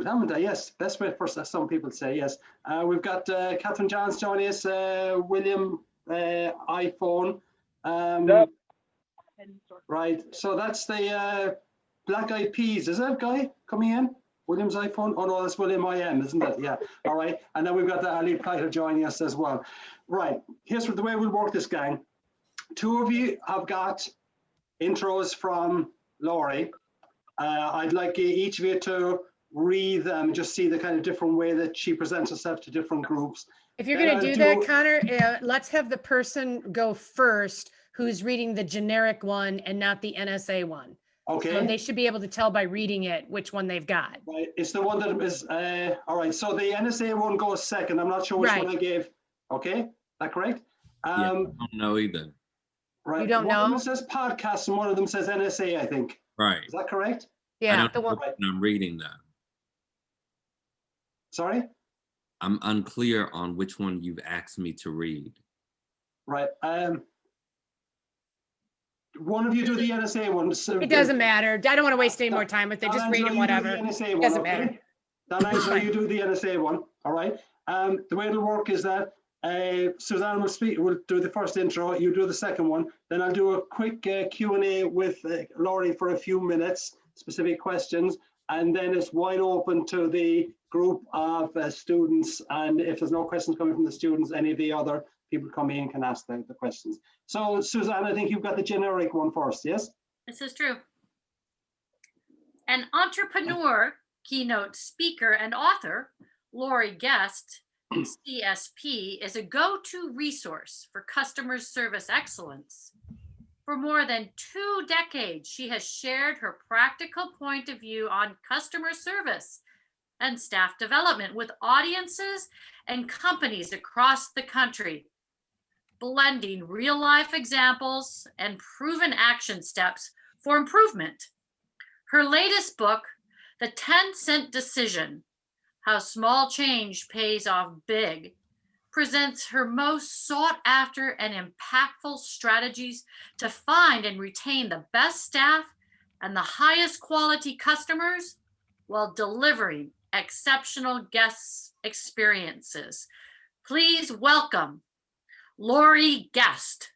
haven't I? Yes, best way for some people say yes. We've got Catherine Johns joining us, William iPhone. Right, so that's the Black Eyed Peas, is that guy coming in? William's iPhone? Oh no, that's William IM, isn't it? Yeah, all right. And then we've got the Ali Plater joining us as well. Right, here's the way we'll work this, gang. Two of you have got intros from Laurie. I'd like each of you to read them, just see the kind of different way that she presents herself to different groups. If you're going to do that, Connor, let's have the person go first who's reading the generic one and not the NSA one. Okay. So they should be able to tell by reading it which one they've got. Right. It's the one that is, all right. So the NSA one goes second. I'm not sure which one I gave. Okay. Is that correct? Yeah, I don't know either. Right. You don't know? One of them says podcast and one of them says NSA, I think. Right. Is that correct? Yeah. The one I'm reading that. Sorry? I'm unclear on which one you've asked me to read. Right. One of you do the NSA one. So it doesn't matter. I don't want to waste any more time with it. Just read it, whatever. It doesn't matter. So you do the NSA one. All right. The way it'll work is that Suzanne will do the first intro. You do the second one. Then I'll do a quick Q&A with Laurie for a few minutes, specific questions. And then it's wide open to the group of students. And if there's no questions coming from the students, any of the other people coming in can ask the questions. So Suzanne, I think you've got the generic one first, yes? This is true. An entrepreneur, keynote speaker, and author, Laurie Guest, CSP, is a go-to resource for customer service excellence. For more than 2 decades, she has shared her practical point of view on customer service and staff development with audiences and companies across the country, blending real-life examples and proven action steps for improvement. Her latest book, The 10-Cent Decision: How Small Change Pays Off Big, presents her most sought after and impactful strategies to find and retain the best staff and the highest quality customers while delivering exceptional guest experiences. Please welcome Laurie Guest.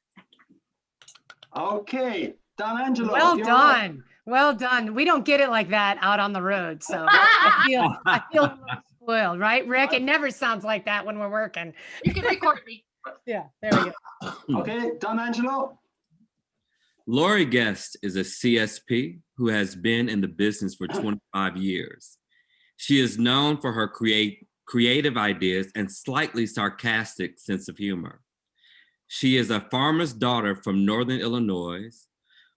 Okay, Don Angelo. Well done. Well done. We don't get it like that out on the road. So I feel a little spoiled, right, Rick? It never sounds like that when we're working. You can record me. Yeah, there we go. Okay, Don Angelo. Laurie Guest is a CSP who has been in the business for 25 years. She is known for her creative ideas and slightly sarcastic sense of humor. She is a farmer's daughter from Northern Illinois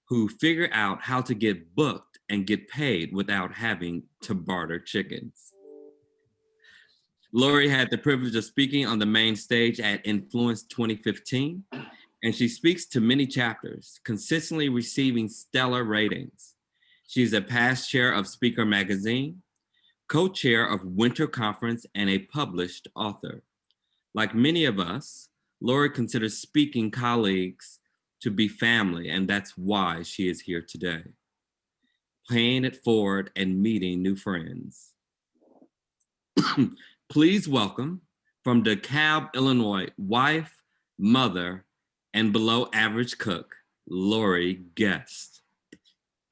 who figured out how to get booked and get paid without having to barter chickens. Laurie had the privilege of speaking on the main stage at Influence 2015, and she speaks to many chapters, consistently receiving stellar ratings. She's a past chair of Speaker Magazine, co-chair of Winter Conference, and a published author. Like many of us, Laurie considers speaking colleagues to be family, and that's why she is here today, paying it forward and meeting new friends. Please welcome, from DeKalb, Illinois, wife, mother, and below average cook, Laurie Guest.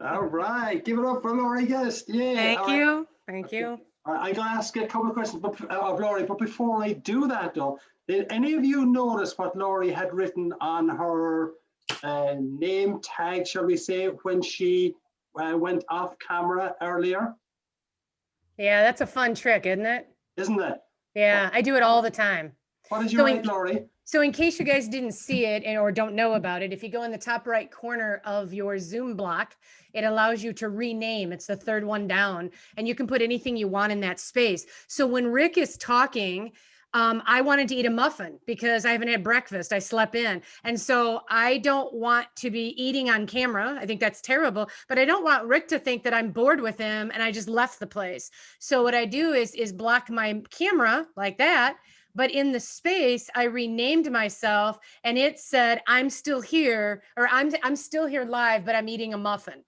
All right, give it up for Laurie Guest. Yeah. Thank you. Thank you. I'm going to ask a couple of questions of Laurie, but before I do that though, did any of you notice what Laurie had written on her name tag, shall we say, when she went off camera earlier? Yeah, that's a fun trick, isn't it? Isn't it? Yeah, I do it all the time. What did you write, Laurie? So in case you guys didn't see it or don't know about it, if you go in the top right corner of your Zoom block, it allows you to rename. It's the third one down, and you can put anything you want in that space. So when Rick is talking, I wanted to eat a muffin because I haven't had breakfast. I slept in. And so I don't want to be eating on camera. I think that's terrible, but I don't want Rick to think that I'm bored with him and I just left the place. So what I do is block my camera like that. But in the space, I renamed myself and it said, I'm still here, or I'm still here live, but I'm eating a muffin.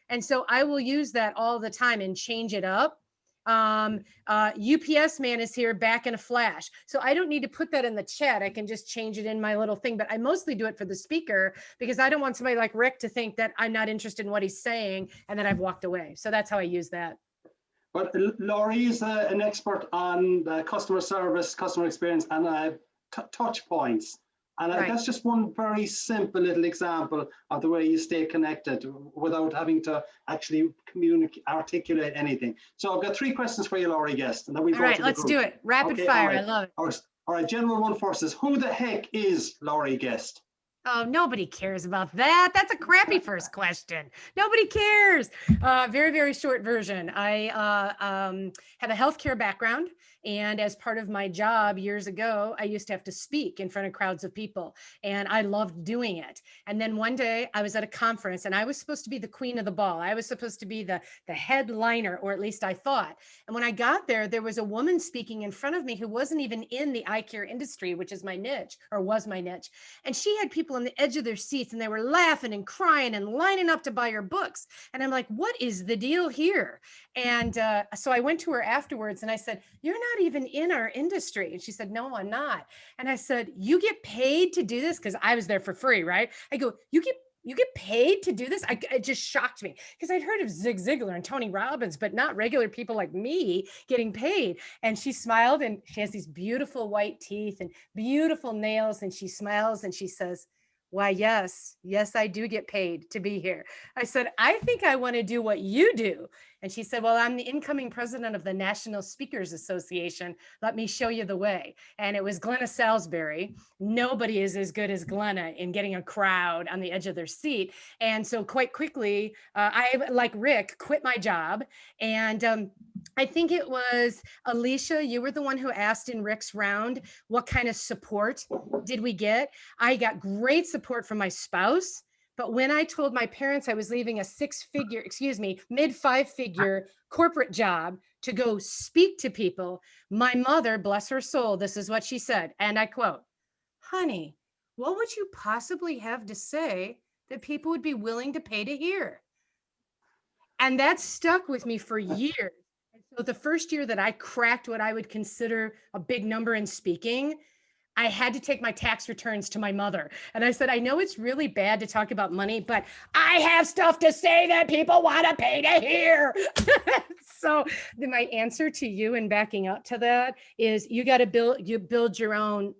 And so I will use that all the time and change it up. UPS man is here back in a flash. So I don't need to put that in the chat. I can just change it in my little thing, but I mostly do it for the speaker because I don't want somebody like Rick to think that I'm not interested in what he's saying and that I've walked away. So that's how I use that. But Laurie is an expert on customer service, customer experience, and touch points. And Right. that's just one very simple little example of the way you stay connected without having to actually articulate anything. So I've got 3 questions for you, Laurie Guest, and then we All go right, to the let's group. do it. Rapid Okay, fire. all right. I love it. All right, general one first is, who the heck is Laurie Guest? Oh, nobody cares about that. That's a crappy first question. Nobody cares. Very, very short version. I have a healthcare background. And as part of my job years ago, I used to have to speak in front of crowds of people. And I loved doing it. And then one day I was at a conference and I was supposed to be the queen of the ball. I was supposed to be the headliner, or at least I thought. And when I got there, there was a woman speaking in front of me who wasn't even in the eye care industry, which is my niche, or was my niche. And she had people on the edge of their seats and they were laughing and crying and lining up to buy her books. And I'm like, what is the deal here? And so I went to her afterwards and I said, you're not even in our industry. And she said, no, I'm not. And I said, you get paid to do this? Because I was there for free, right? I go, you get paid to do this? It just shocked me because I'd heard of Zig Ziglar and Tony Robbins, but not regular people like me getting paid. And she smiled and she has these beautiful white teeth and beautiful nails. And she smiles and she says, why, yes, I do get paid to be here. I said, I think I want to do what you do. And she said, well, I'm the incoming president of the National Speakers Association. Let me show you the way. And it was Glenna Salisbury. Nobody is as good as Glenna in getting a crowd on the edge of their seat. And so quite quickly, I, like Rick, quit my job. And I think it was Alicia, you were the one who asked in Rick's round, what kind of support did we get? I got great support from my spouse. But when I told my parents I was leaving a mid 5-figure corporate job to go speak to people, my mother, bless her soul, this is what she said, and I quote, honey, what would you possibly have to say that people would be willing to pay to hear? And that stuck with me for years. And so the first year that I cracked what I would consider a big number in speaking, I had to take my tax returns to my mother. And I said, I know it's really bad to talk about money, but I have stuff to say that people want to pay to hear. So my answer to you and backing up to that is you got to build your own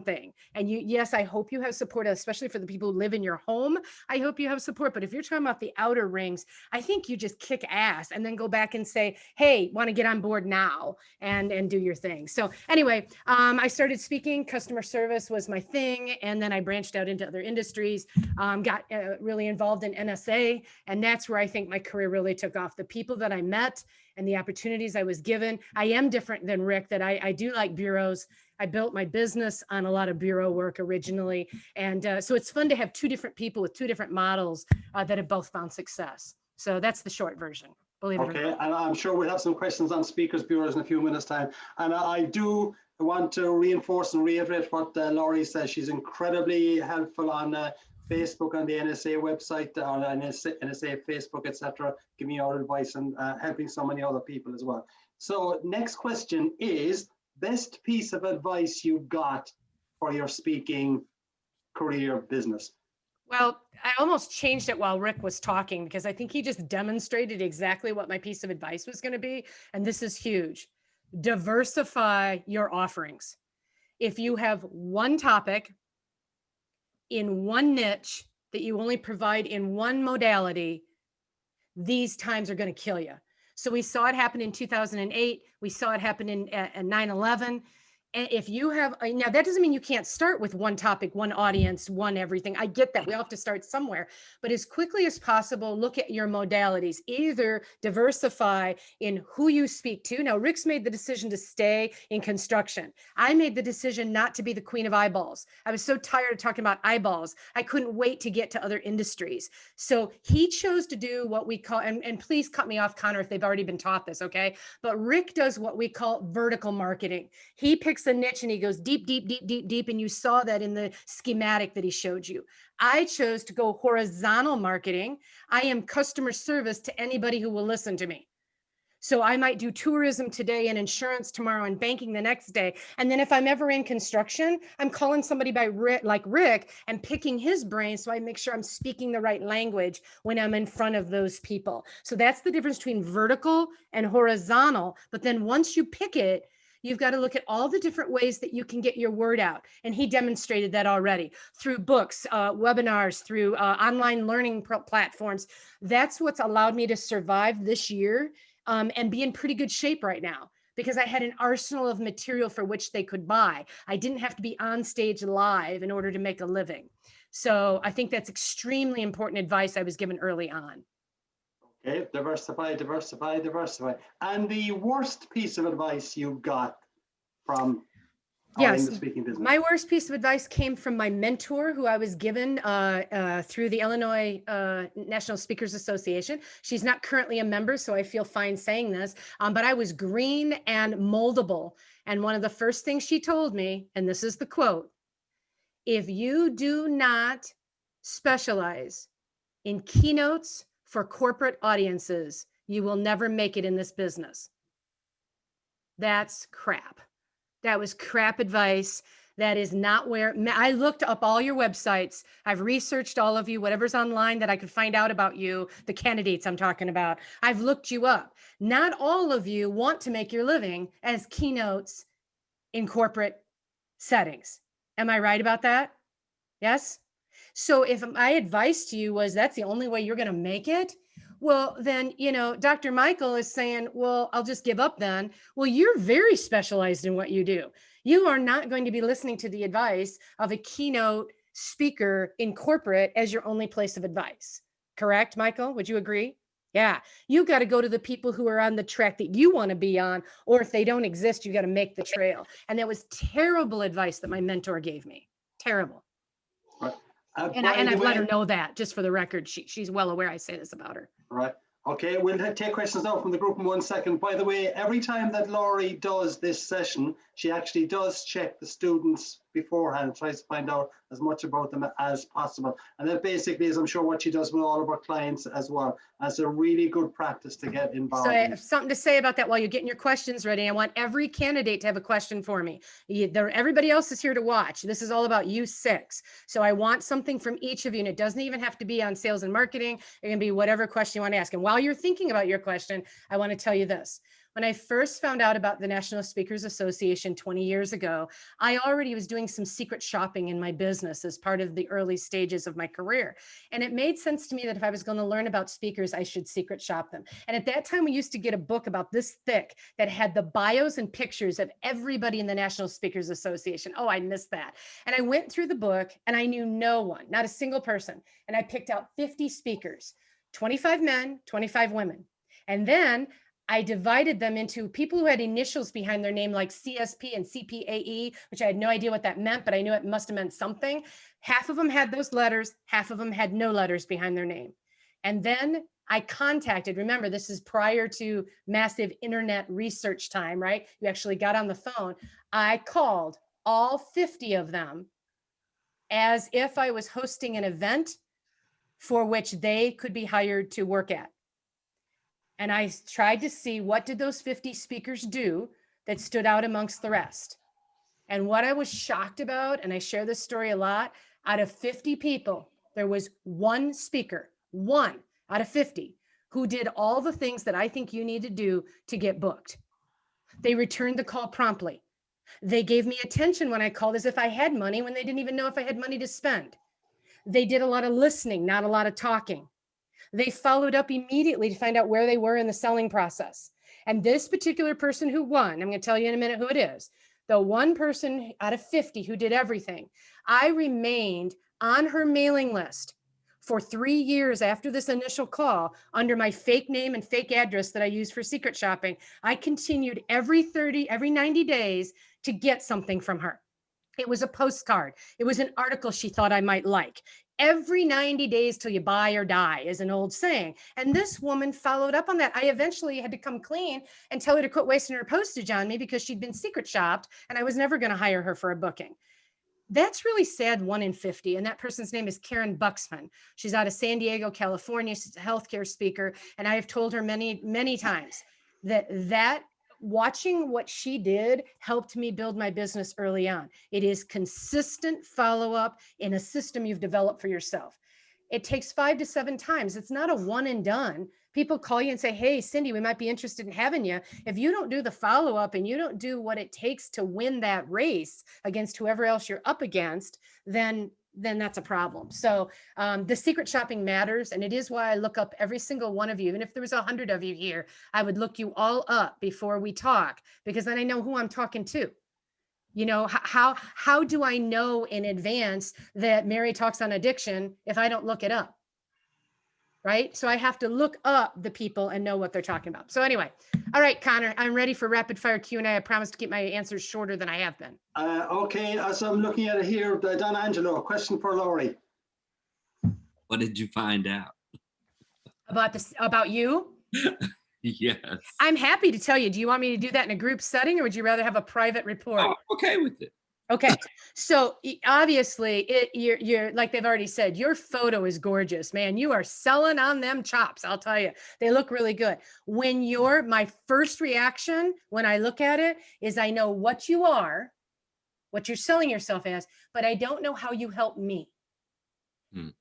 thing. And yes, I hope you have support, especially for the people who live in your home. I hope you have support. But if you're talking about the outer rings, I think you just kick ass and then go back and say, hey, want to get on board now and do your thing. So anyway, I started speaking. Customer service was my thing. And then I branched out into other industries, got really involved in NSA. And that's where I think my career really took off. The people that I met and the opportunities I was given. I am different than Rick, that I do like bureaus. I built my business on a lot of bureau work originally. And so it's fun to have 2 different people with 2 different models that have both found success. So that's the short version. Believe it or not. Okay, and I'm sure we'll have some questions on speakers bureaus in a few minutes' time. And I do want to reinforce and reiterate what Laurie says. She's incredibly helpful on Facebook, on the NSA website, on NSA Facebook, etc., giving you our advice and helping so many other people as well. So next question is, best piece of advice you got for your speaking career business? Well, I almost changed it while Rick was talking because I think he just demonstrated exactly what my piece of advice was going to be. And this is huge. Diversify your offerings. If you have one topic in one niche that you only provide in one modality, these times are going to kill you. So we saw it happen in 2008. We saw it happen in 9/11. And if you have, now that doesn't mean you can't start with one topic, one audience, one everything. I get that. We all have to start somewhere. But as quickly as possible, look at your modalities. Either diversify in who you speak to. Now, Rick's made the decision to stay in construction. I made the decision not to be the queen of eyeballs. I was so tired of talking about eyeballs. I couldn't wait to get to other industries. So he chose to do what we call, and please cut me off, Connor, if they've already been taught this, okay? But Rick does what we call vertical marketing. He picks a niche and he goes deep, deep, deep, deep, deep. And you saw that in the schematic that he showed you. I chose to go horizontal marketing. I am customer service to anybody who will listen to me. So I might do tourism today and insurance tomorrow and banking the next day. And then if I'm ever in construction, I'm calling somebody by Rick, like Rick, and picking his brain so I make sure I'm speaking the right language when I'm in front of those people. So that's the difference between vertical and horizontal. But then once you pick it, you've got to look at all the different ways that you can get your word out. And he demonstrated that already through books, webinars, through online learning platforms. That's what's allowed me to survive this year and be in pretty good shape right now, because I had an arsenal of material for which they could buy. I didn't have to be on stage live in order to make a living. So I think that's extremely important advice I was given early on. Okay, diversify, diversify, diversify. And the worst piece of advice you got from Yes, the speaking business? My worst piece of advice came from my mentor, who I was given through the Illinois National Speakers Association. She's not currently a member, so I feel fine saying this, but I was green and moldable. And one of the first things she told me, and this is the quote, if you do not specialize in keynotes for corporate audiences, you will never make it in this business. That's crap. That was crap advice. That is not where I looked up all your websites. I've researched all of you, whatever's online that I could find out about you, the candidates I'm talking about. I've looked you up. Not all of you want to make your living as keynotes in corporate settings. Am I right about that? Yes. So if my advice to you was that's the only way you're going to make it, well, then, you know, Dr. Michael is saying, well, I'll just give up then. Well, you're very specialized in what you do. You are not going to be listening to the advice of a keynote speaker in corporate as your only place of advice. Correct, Michael? Would you agree? Yeah. You got to go to the people who are on the track that you want to be on, or if they don't exist, you got to make the trail. And that was terrible advice that my mentor gave me. Terrible. Right. And I've let her know that, just for the record. She's well aware I say this about her. Right. Okay, we'll take questions now from the group in 1 second. By the way, every time that Laurie does this session, she actually does check the students beforehand, tries to find out as much about them as possible. And that basically is, I'm sure, what she does with all of our clients as well. That's a really good practice to get involved So I in. have something to say about that while you're getting your questions ready. I want every candidate to have a question for me. Everybody else is here to watch. This is all about you 6. So I want something from each of you, and it doesn't even have to be on sales and marketing. It can be whatever question you want to ask. And while you're thinking about your question, I want to tell you this. When I first found out about the National Speakers Association 20 years ago, I already was doing some secret shopping in my business as part of the early stages of my career. And it made sense to me that if I was going to learn about speakers, I should secret shop them. And at that time, we used to get a book about this thick that had the bios and pictures of everybody in the National Speakers Association. Oh, I missed that. And I went through the book and I knew no one, not a single person. And I picked out 50 speakers, 25 men, 25 women. And then I divided them into people who had initials behind their name like CSP and CPAE, which I had no idea what that meant, but I knew it must have meant something. Half of them had those letters, half of them had no letters behind their name. And then I contacted, remember, this is prior to massive internet research time, right? You actually got on the phone. I called all 50 of them as if I was hosting an event for which they could be hired to work at. And I tried to see what did those 50 speakers do that stood out amongst the rest. And what I was shocked about, and I share this story a lot, out of 50 people, there was one speaker, one out of 50, who did all the things that I think you need to do to get booked. They returned the call promptly. They gave me attention when I called as if I had money when they didn't even know if I had money to spend. They did a lot of listening, not a lot of talking. They followed up immediately to find out where they were in the selling process. And this particular person who won, I'm going to tell you in a minute who it is, the one person out of 50 who did everything, I remained on her mailing list for 3 years after this initial call under my fake name and fake address that I use for secret shopping. I continued every 90 days to get something from her. It was a postcard. It was an article she thought I might like. Every 90 days till you buy or die is an old saying. And this woman followed up on that. I eventually had to come clean and tell her to quit wasting her postage on me because she'd been secret shopped and I was never going to hire her for a booking. That's really sad, 1 in 50. And that person's name is Karen Buxman. She's out of San Diego, California. She's a healthcare speaker. And I have told her many, many times, that watching what she did helped me build my business early on. It is consistent follow-up in a system you've developed for yourself. It takes 5 to 7 times. It's not a one and done. People call you and say, hey, Cindy, we might be interested in having you. If you don't do the follow-up and you don't do what it takes to win that race against whoever else you're up against, then that's a problem. So the secret shopping matters. And it is why I look up every single one of you. Even if there was 100 of you here, I would look you all up before we talk, because then I know who I'm talking to. You know, how do I know in advance that Mary talks on addiction if I don't look it up? Right? So I have to look up the people and know what they're talking about. So anyway, all right, Connor, I'm ready for rapid fire Q&A. I promise to keep my answers shorter than I have been. Okay, as I'm looking at it here, Don Angelo, a question for Laurie. What did you find out? About you? Yes. I'm happy to tell you. Do you want me to do that in a group setting, or would you rather have a private report? Oh, okay with it. Okay. So obviously you're like they've already said, your photo is gorgeous, man. You are selling on them chops. I'll tell you, they look really good. My first reaction when I look at it is I know what you are, what you're selling yourself as, but I don't know how you help me. Okay.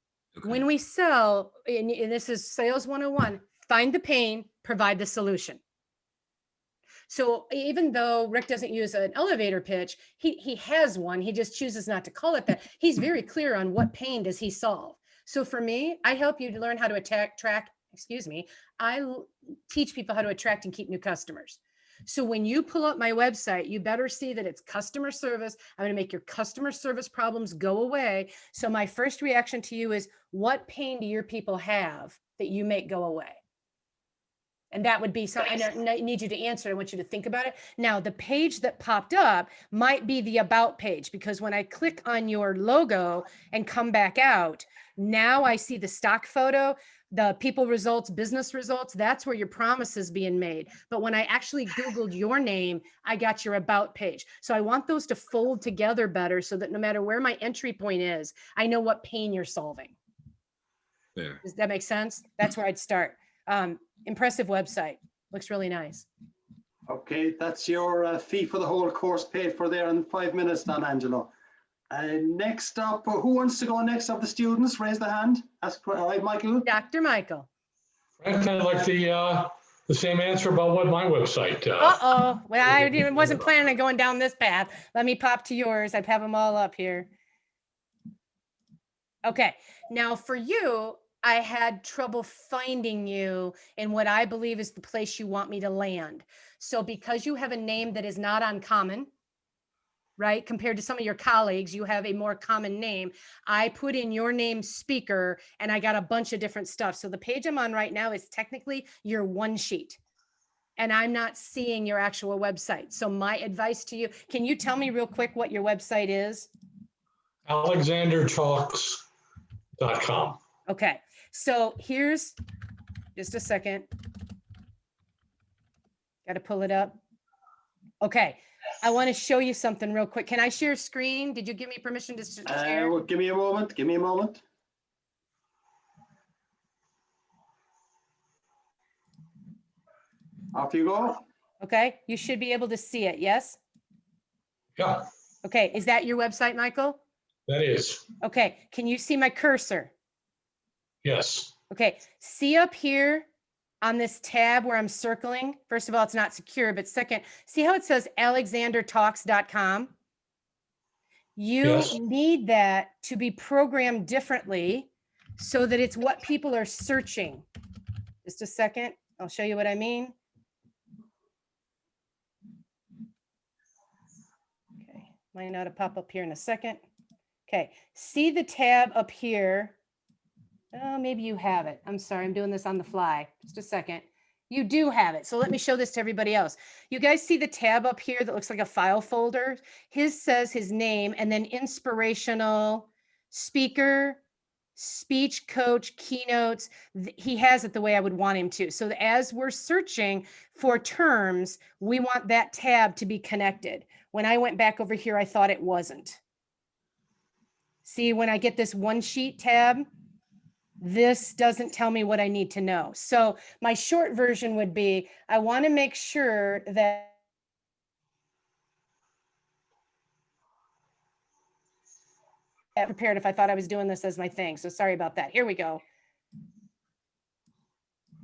When we sell, and this is sales 101, find the pain, provide the solution. So even though Rick doesn't use an elevator pitch, he has one. He just chooses not to call it that. He's very clear on what pain does he solve. So for me, I help you to learn how to I teach people how to attract and keep new customers. So when you pull up my website, you better see that it's customer service. I'm going to make your customer service problems go away. So my first reaction to you is, what pain do your people have that you make go away? And that would be something I need you to answer. I want you to think about it. Now, the page that popped up might be the about page, because when I click on your logo and come back out, now I see the stock photo, the people results, business results. That's where your promise is being made. But when I actually Googled your name, I got your about page. So I want those to fold together better so that no matter where my entry point is, I know what pain you're solving. Fair. Does that make sense? That's where I'd start. Impressive website. Looks really nice. Okay, that's your fee for the whole course paid for there in 5 minutes, Don Angelo. Next up, who wants to go next of the students? Raise the hand. Ask, all right, Michael. Dr. Michael. Frank, I'd like the same answer about what my website. Well, I wasn't planning on going down this path. Let me pop to yours. I have them all up here. Okay, now for you, I had trouble finding you in what I believe is the place you want me to land. So because you have a name that is not uncommon, right? Compared to some of your colleagues, you have a more common name. I put in your name speaker and I got a bunch of different stuff. So the page I'm on right now is technically your one sheet. And I'm not seeing your actual website. So my advice to you, can you tell me real quick what your website is? AlexanderTalks.com. Okay. So here's just a second. Got to pull it up. Okay. I want to show you something real quick. Can I share screen? Did you give me permission to share? Well, give me a moment. Give me a moment. Off you go. Okay. You should be able to see it. Yes? Yeah. Okay. Is that your website, Michael? That is. Okay. Can you see my cursor? Yes. Okay. See up here on this tab where I'm circling? First of all, it's not secure, but second, see how it says alexandertalks.com? You need that to be programmed differently so that it's what people are searching. Just a second. I'll show you what I mean. Okay. Might not pop up here in a second. Okay. See the tab up here. Oh, maybe you have it. I'm sorry, I'm doing this on the fly. Just a second. You do have it. So let me show this to everybody else. You guys see the tab up here that looks like a file folder? His says his name and then inspirational speaker, speech coach, keynotes. He has it the way I would want him to. So as we're searching for terms, we want that tab to be connected. When I went back over here, I thought it wasn't. See, when I get this one sheet tab, this doesn't tell me what I need to know. So my short version would be, I want to make sure that prepared if I thought I was doing this as my thing. So sorry about that. Here we go.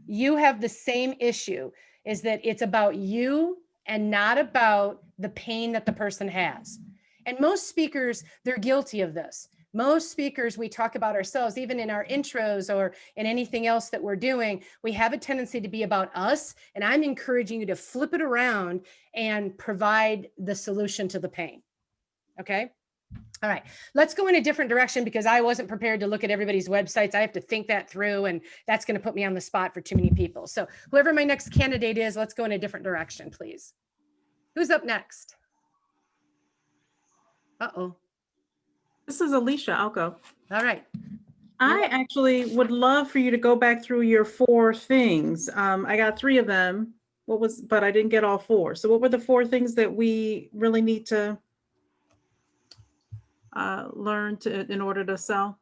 You have the same issue, is that it's about you and not about the pain that the person has. And most speakers, they're guilty of this. Most speakers, we talk about ourselves, even in our intros or in anything else that we're doing, we have a tendency to be about us. And I'm encouraging you to flip it around and provide the solution to the pain. Okay. All right, let's go in a different direction because I wasn't prepared to look at everybody's websites. I have to think that through, and that's going to put me on the spot for too many people. So whoever my next candidate is, let's go in a different direction, please. Who's up next? Uh-oh. This is Alicia. I'll go. All right. I actually would love for you to go back through your 4 things. I got 3 of them. But I didn't get all 4. So what were the 4 things that we really need to learn in order to sell?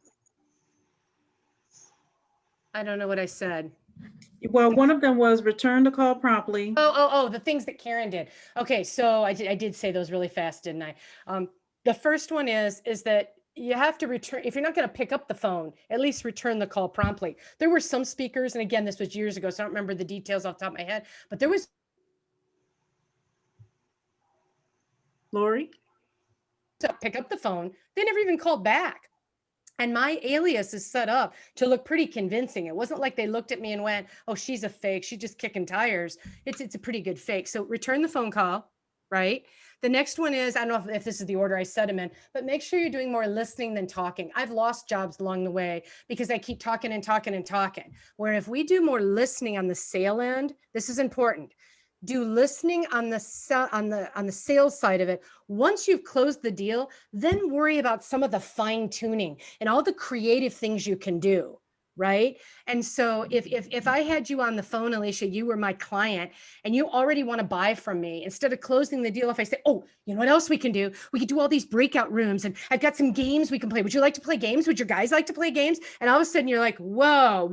I don't know what I said. Well, one of them was return the call promptly. Oh, the things that Karen did. Okay, so I did say those really fast, didn't I? The first one is that you have to return, if you're not going to pick up the phone, at least return the call promptly. There were some speakers, and again, this was years ago, so I don't remember the details off the top of my head, but there was. Laurie? Pick up the phone. They never even called back. And my alias is set up to look pretty convincing. It wasn't like they looked at me and went, oh, she's a fake. She's just kicking tires. It's a pretty good fake. So return the phone call, right? The next one is, I don't know if this is the order I said them in, but make sure you're doing more listening than talking. I've lost jobs along the way because I keep talking and talking and talking. Where if we do more listening on the sale end, this is important. Do listening on the sales side of it. Once you've closed the deal, then worry about some of the fine tuning and all the creative things you can do. Right. And so if I had you on the phone, Alicia, you were my client and you already want to buy from me, instead of closing the deal, if I say, oh, you know what else we can do? We could do all these breakout rooms and I've got some games we can play. Would you like to play games? Would your guys like to play games? And all of a sudden you're like, whoa.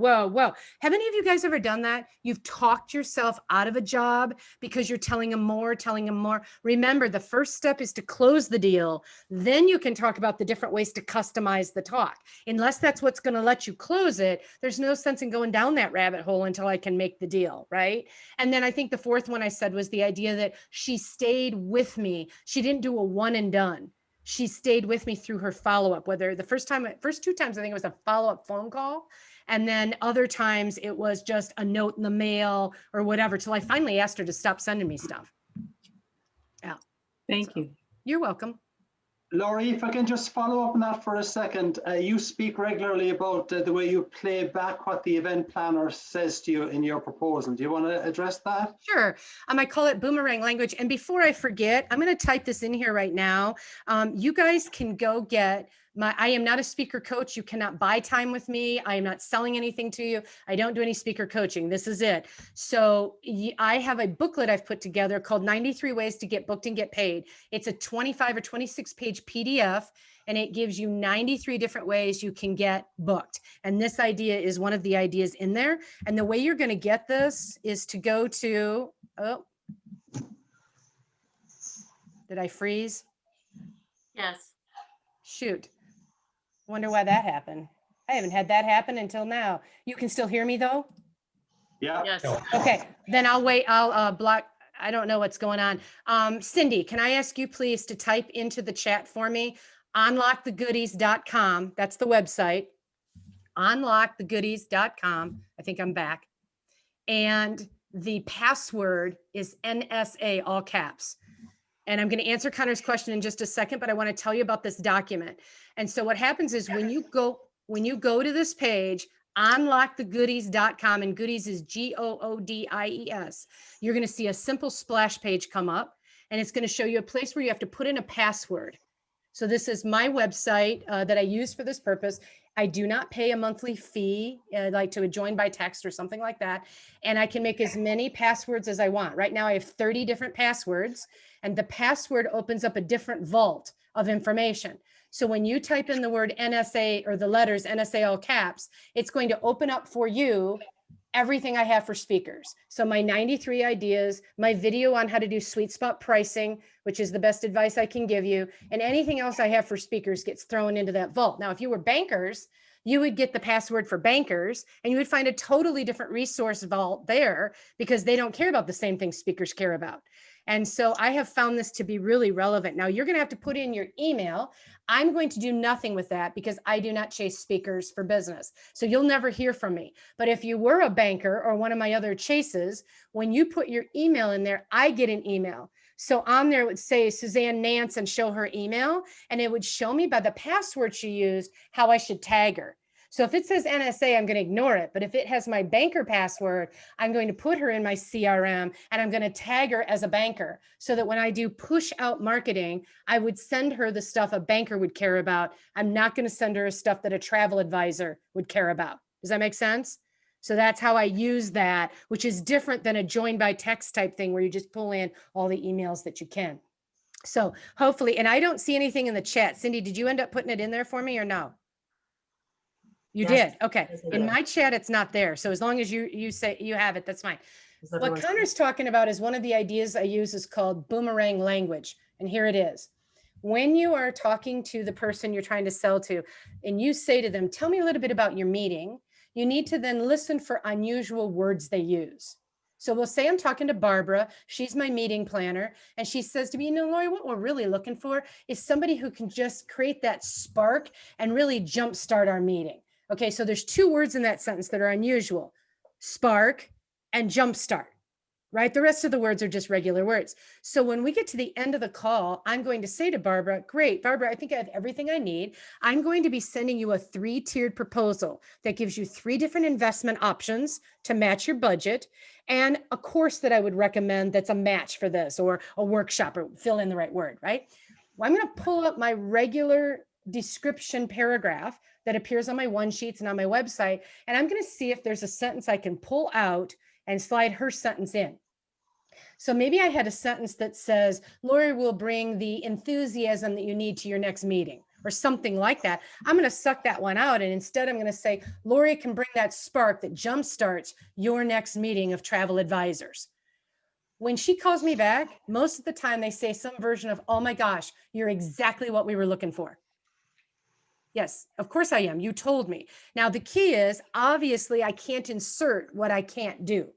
Have any of you guys ever done that? You've talked yourself out of a job because you're telling them more. Remember, the first step is to close the deal. Then you can talk about the different ways to customize the talk. Unless that's what's going to let you close it, there's no sense in going down that rabbit hole until I can make the deal, right? And then I think the fourth one I said was the idea that she stayed with me. She didn't do a one and done. She stayed with me through her follow-up, whether the first 2 times, I think it was a follow-up phone call. And then other times it was just a note in the mail or whatever, till I finally asked her to stop sending me stuff. Yeah. Thank you. You're welcome. Laurie, if I can just follow up on that for a second. You speak regularly about the way you play back what the event planner says to you in your proposal. Do you want to address that? Sure. I call it boomerang language. And before I forget, I'm going to type this in here right now. You guys can go get I am not a speaker coach. You cannot buy time with me. I am not selling anything to you. I don't do any speaker coaching. This is it. So I have a booklet I've put together called 93 Ways to Get Booked and Get Paid. It's a 25 or 26 page PDF, and it gives you 93 different ways you can get booked. And this idea is one of the ideas in there. And the way you're going to get this is to go to, did I freeze? Yes. Shoot. Wonder why that happened. I haven't had that happen until now. You can still hear me though? Yeah. Yes. Okay, then I'll wait. I'll block. I don't know what's going on. Cindy, can I ask you please to type into the chat for me, unlockthegoodies.com. That's the website. Unlockthegoodies.com. I think I'm back. And the password is NSA, all caps. And I'm going to answer Connor's question in just a second, but I want to tell you about this document. And so what happens is when you go to this page, unlockthegoodies.com, and goodies is GOODIES, you're going to see a simple splash page come up, and it's going to show you a place where you have to put in a password. So this is my website that I use for this purpose. I do not pay a monthly fee, like to join by text or something like that. And I can make as many passwords as I want. Right now I have 30 different passwords, and the password opens up a different vault of information. So when you type in the word NSA or the letters NSA all caps, it's going to open up for you everything I have for speakers. So my 93 ideas, my video on how to do sweet spot pricing, which is the best advice I can give you, and anything else I have for speakers gets thrown into that vault. Now, if you were bankers, you would get the password for bankers and you would find a totally different resource vault there because they don't care about the same things speakers care about. And so I have found this to be really relevant. Now you're going to have to put in your email. I'm going to do nothing with that because I do not chase speakers for business. So you'll never hear from me. But if you were a banker or one of my other chases, when you put your email in there, I get an email. So on there it would say Suzanne Nance and show her email, and it would show me by the password she used how I should tag her. So if it says NSA, I'm going to ignore it. But if it has my banker password, I'm going to put her in my CRM and I'm going to tag her as a banker so that when I do push out marketing, I would send her the stuff a banker would care about. I'm not going to send her stuff that a travel advisor would care about. Does that make sense? So that's how I use that, which is different than a join by text type thing where you just pull in all the emails that you can. So hopefully, and I don't see anything in the chat. Cindy, did you end up putting it in there for me or no? You Yes. did? Okay. Yes, I In did. my chat, it's not there. So as long as you say you have it, that's fine. Is What everyone- Connor's talking about is one of the ideas I use is called boomerang language. And here it is. When you are talking to the person you're trying to sell to, and you say to them, tell me a little bit about your meeting, you need to then listen for unusual words they use. So we'll say I'm talking to Barbara, she's my meeting planner, and she says to me, you know, Laurie, what we're really looking for is somebody who can just create that spark and really jumpstart our meeting. Okay, so there's two words in that sentence that are unusual, spark and jumpstart, right? The rest of the words are just regular words. So when we get to the end of the call, I'm going to say to Barbara, great, Barbara, I think I have everything I need. I'm going to be sending you a 3-tiered proposal that gives you 3 different investment options to match your budget and a course that I would recommend that's a match for this, or a workshop, or fill in the right word, right? Well, I'm going to pull up my regular description paragraph that appears on my one sheets and on my website. And I'm going to see if there's a sentence I can pull out and slide her sentence in. So maybe I had a sentence that says, Laurie will bring the enthusiasm that you need to your next meeting, or something like that. I'm going to suck that one out. And instead I'm going to say, Laurie can bring that spark that jumpstarts your next meeting of travel advisors. When she calls me back, most of the time they say some version of, oh my gosh, you're exactly what we were looking for. Yes, of course I am. You told me. Now, the key is, obviously, I can't insert what I can't do.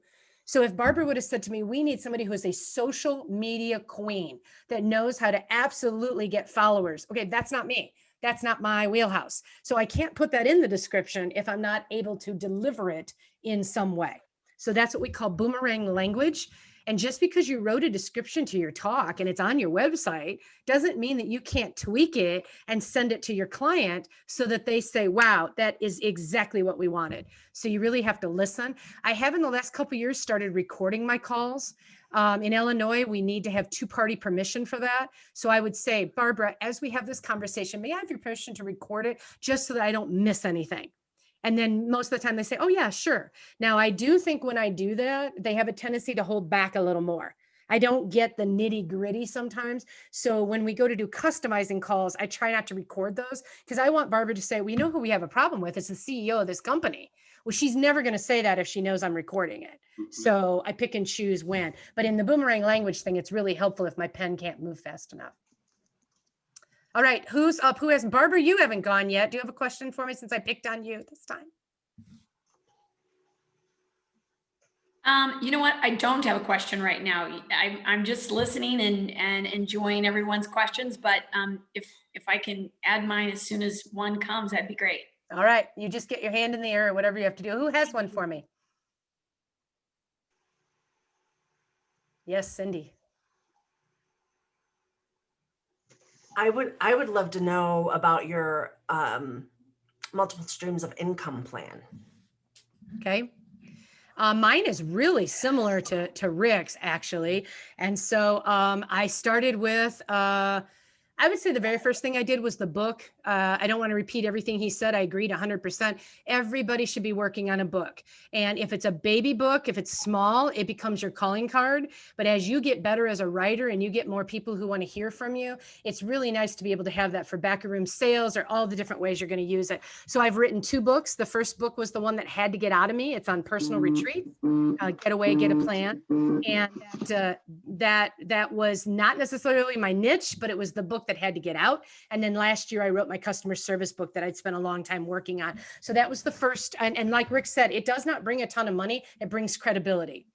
So if Barbara would have said to me, we need somebody who is a social media queen that knows how to absolutely get followers. Okay, that's not me. That's not my wheelhouse. So I can't put that in the description if I'm not able to deliver it in some way. So that's what we call boomerang language. And just because you wrote a description to your talk and it's on your website doesn't mean that you can't tweak it and send it to your client so that they say, wow, that is exactly what we wanted. So you really have to listen. I have in the last couple of years started recording my calls. In Illinois, we need to have 2-party permission for that. So I would say, Barbara, as we have this conversation, may I have your permission to record it just so that I don't miss anything? And then most of the time they say, oh yeah, sure. Now I do think when I do that, they have a tendency to hold back a little more. I don't get the nitty gritty sometimes. So when we go to do customizing calls, I try not to record those because I want Barbara to say, we know who we have a problem with. It's the CEO of this company. Well, she's never going to say that if she knows I'm recording it. So I pick and choose when. But in the boomerang language thing, it's really helpful if my pen can't move fast enough. All right, who's up? Who hasn't? Barbara, you haven't gone yet. Do you have a question for me since I picked on you this time? You know what? I don't have a question right now. I'm just listening and enjoying everyone's questions, but if I can add mine as soon as one comes, that'd be great. All right, you just get your hand in the air or whatever you have to do. Who has one for me? Yes, Cindy. I would love to know about your multiple streams of income plan. Okay. Mine is really similar to Rick's actually. And so I started with I would say the very first thing I did was the book. I don't want to repeat everything he said. I agreed 100%. Everybody should be working on a book. And if it's a baby book, if it's small, it becomes your calling card. But as you get better as a writer and you get more people who want to hear from you, it's really nice to be able to have that for back of room sales or all the different ways you're going to use it. So I've written 2 books. The first book was the one that had to get out of me. It's on personal retreat, get away, get a plan. And that was not necessarily my niche, but it was the book that had to get out. And then last year I wrote my customer service book that I'd spent a long time working on. So that was the first. And like Rick said, it does not bring a ton of money. It brings credibility.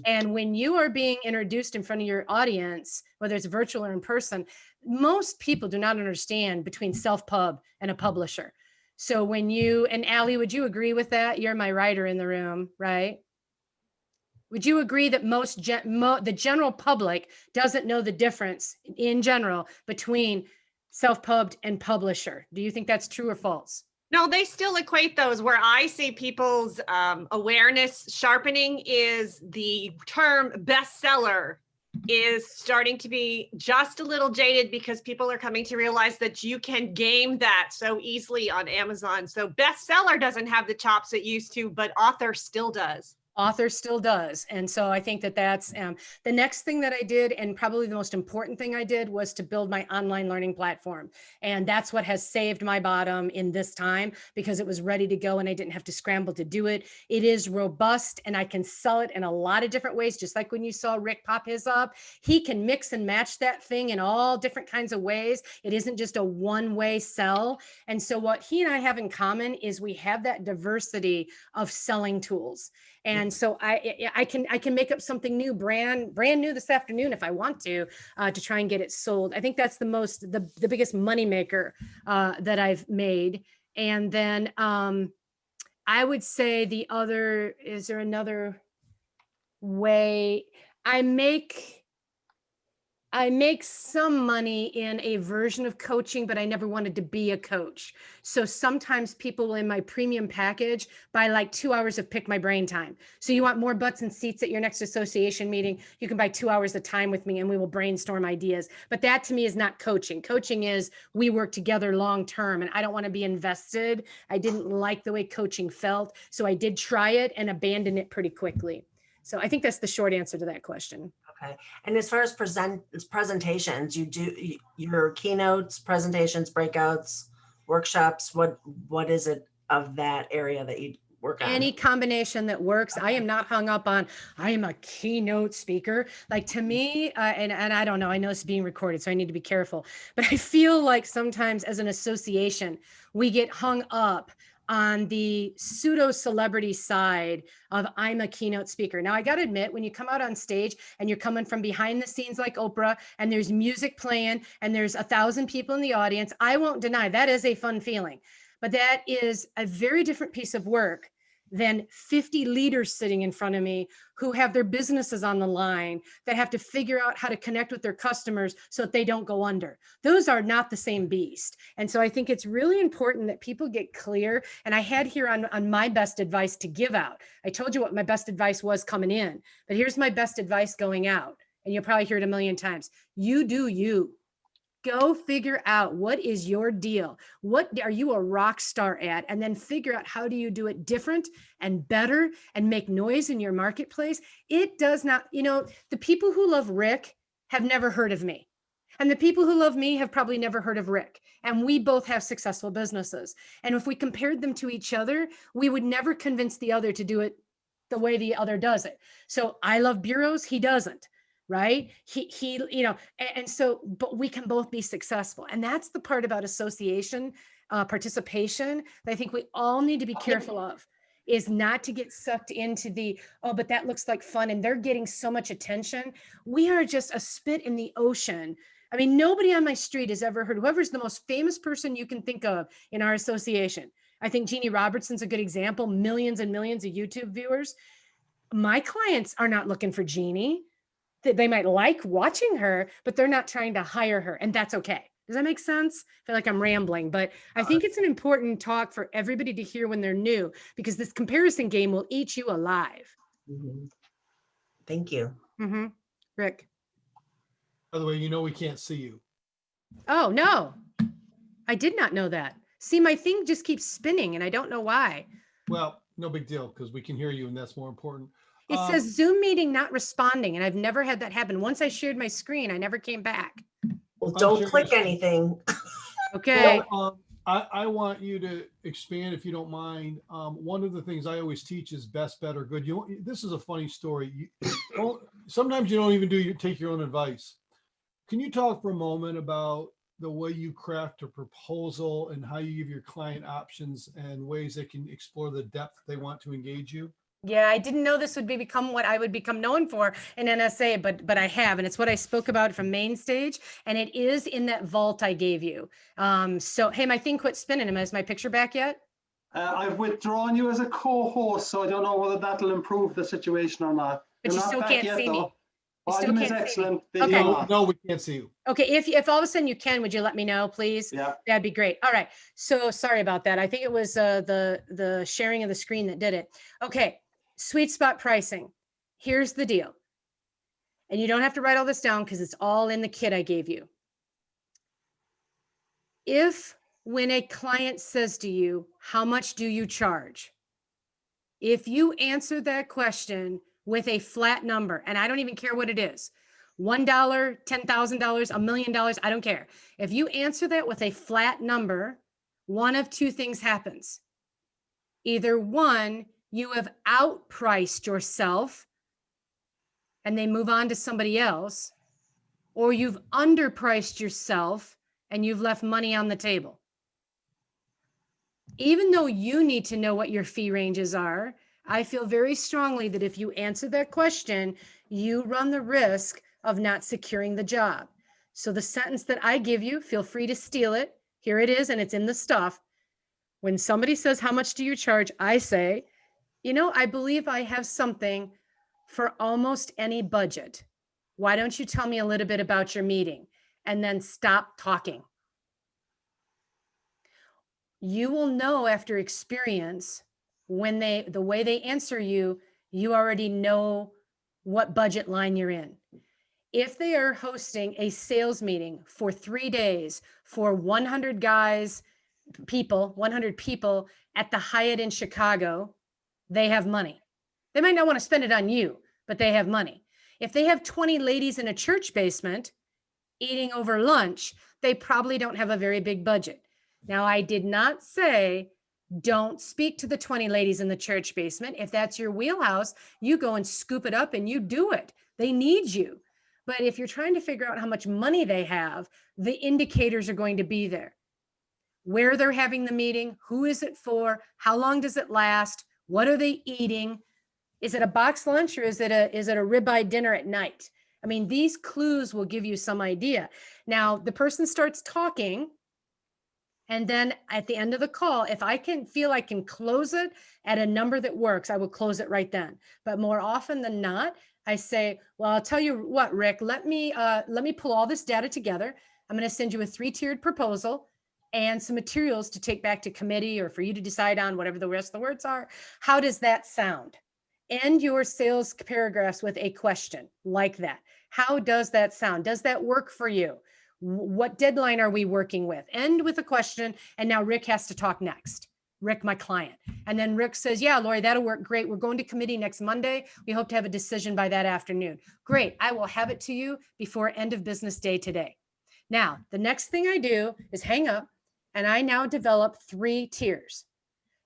And when you are being introduced in front of your audience, whether it's virtual or in person, most people do not understand between self-pub and a publisher. So when you, and Allie, would you agree with that? You're my writer in the room, right? Would you agree that the general public doesn't know the difference in general between self-pubbed and publisher? Do you think that's true or false? No, they still equate those. Where I see people's awareness sharpening is the term bestseller is starting to be just a little jaded because people are coming to realize that you can game that so easily on Amazon. So bestseller doesn't have the chops it used to, but author still does. Author still does. And so I think that that's the next thing that I did, and probably the most important thing I did, was to build my online learning platform. And that's what has saved my bottom in this time, because it was ready to go and I didn't have to scramble to do it. It is robust and I can sell it in a lot of different ways. Just like when you saw Rick pop his up, he can mix and match that thing in all different kinds of ways. It isn't just a one-way sell. And so what he and I have in common is we have that diversity of selling tools. And so I can make up something new, brand new this afternoon if I want to try and get it sold. I think that's the biggest moneymaker that I've made. And then I would say is there another way? I make some money in a version of coaching, but I never wanted to be a coach. So sometimes people in my premium package buy like 2 hours of pick my brain time. So you want more butts and seats at your next association meeting, you can buy 2 hours of time with me and we will brainstorm ideas. But that to me is not coaching. Coaching is we work together long term, and I don't want to be invested. I didn't like the way coaching felt. So I did try it and abandoned it pretty quickly. So I think that's the short answer to that question. Okay. And as far as presentations, you do your keynotes, presentations, breakouts, workshops. What is it of that area that you work on? Any combination that works. I am not hung up on, I am a keynote speaker. Like, to me, and I don't know, I know it's being recorded, so I need to be careful, but I feel like sometimes as an association, we get hung up on the pseudo celebrity side of I'm a keynote speaker. Now I got to admit, when you come out on stage and you're coming from behind the scenes like Oprah and there's music playing and there's 1,000 people in the audience, I won't deny that is a fun feeling, but that is a very different piece of work than 50 leaders sitting in front of me who have their businesses on the line, that have to figure out how to connect with their customers so that they don't go under. Those are not the same beast. And so I think it's really important that people get clear. And I had here on my best advice to give out. I told you what my best advice was coming in, but here's my best advice going out. And you'll probably hear it a million times. You do you. Go figure out what is your deal. What are you a rock star at? And then figure out how do you do it different and better and make noise in your marketplace. It does not, the people who love Rick have never heard of me. And the people who love me have probably never heard of Rick. And we both have successful businesses. And if we compared them to each other, we would never convince the other to do it the way the other does it. So I love bureaus, he doesn't. Right? He, and so, but we can both be successful. And that's the part about association, participation that I think we all need to be careful of, is not to get sucked into but that looks like fun and they're getting so much attention. We are just a spit in the ocean. I mean, nobody on my street has ever heard, whoever's the most famous person you can think of in our association. I think Jeannie Robertson's a good example, millions and millions of YouTube viewers. My clients are not looking for Jeannie. They might like watching her, but they're not trying to hire her, and that's okay. Does that make sense? I feel like I'm rambling, but I think it's an important talk for everybody to hear when they're new, because this comparison game will eat you alive. Mm-hmm. Thank you. Mm-hmm. Rick. By the way, we can't see you. Oh, no. I did not know that. See, my thing just keeps spinning and I don't know why. Well, no big deal because we can hear you and that's more important. It says Zoom meeting not responding, and I've never had that happen. Once I shared my screen, I never came back. Well, I'm don't sure click it's- anything. Okay. Well, I want you to expand if you don't mind. One of the things I always teach is best, better, good. This is a funny story. Sometimes you don't even take your own advice. Can you talk for a moment about the way you craft a proposal and how you give your client options and ways they can explore the depth they want to engage you? Yeah, I didn't know this would become what I would become known for in NSA, but I have, and it's what I spoke about from main stage, and it is in that vault I gave you. So hey, my thing quit spinning. Is my picture back yet? I've withdrawn you as a co-host, so I don't know whether that'll improve the situation or not. But You're you not still back can't yet, see me. though. You still Volume is can't see me. excellent. Video Okay. not. No, we can't see you. Okay, if all of a sudden you can, would you let me know, please? Yeah. That'd be great. All right. So sorry about that. I think it was the sharing of the screen that did it. Okay, sweet spot pricing. Here's the deal. And you don't have to write all this down because it's all in the kit I gave you. If when a client says to you, how much do you charge? If you answer that question with a flat number, and I don't even care what it is, $1, $10,000, $1 million, I don't care. If you answer that with a flat number, one of two things happens. Either one, you have outpriced yourself and they move on to somebody else, or you've underpriced yourself and you've left money on the table. Even though you need to know what your fee ranges are, I feel very strongly that if you answer that question, you run the risk of not securing the job. So the sentence that I give you, feel free to steal it. Here it is, and it's in the stuff. When somebody says, how much do you charge? I say, I believe I have something for almost any budget. Why don't you tell me a little bit about your meeting? And then stop talking. You will know after experience when the way they answer you, you already know what budget line you're in. If they are hosting a sales meeting for 3 days for 100 people at the Hyatt in Chicago, they have money. They might not want to spend it on you, but they have money. If they have 20 ladies in a church basement eating over lunch, they probably don't have a very big budget. Now, I did not say don't speak to the 20 ladies in the church basement. If that's your wheelhouse, you go and scoop it up and you do it. They need you. But if you're trying to figure out how much money they have, the indicators are going to be there. Where they're having the meeting, who is it for, how long does it last, what are they eating? Is it a box lunch or is it a ribeye dinner at night? I mean, these clues will give you some idea. Now, the person starts talking, and then at the end of the call, if I can feel I can close it at a number that works, I will close it right then. But more often than not, I say, well, I'll tell you what, Rick, let me pull all this data together. I'm going to send you a 3-tiered proposal and some materials to take back to committee or for you to decide on, whatever the rest of the words are. How does that sound? End your sales paragraphs with a question like that. How does that sound? Does that work for you? What deadline are we working with? End with a question. And now Rick has to talk next. Rick, my client. And then Rick says, yeah, Laurie, that'll work great. We're going to committee next Monday. We hope to have a decision by that afternoon. Great. I will have it to you before end of business day today. Now, the next thing I do is hang up, and I now develop 3 tiers.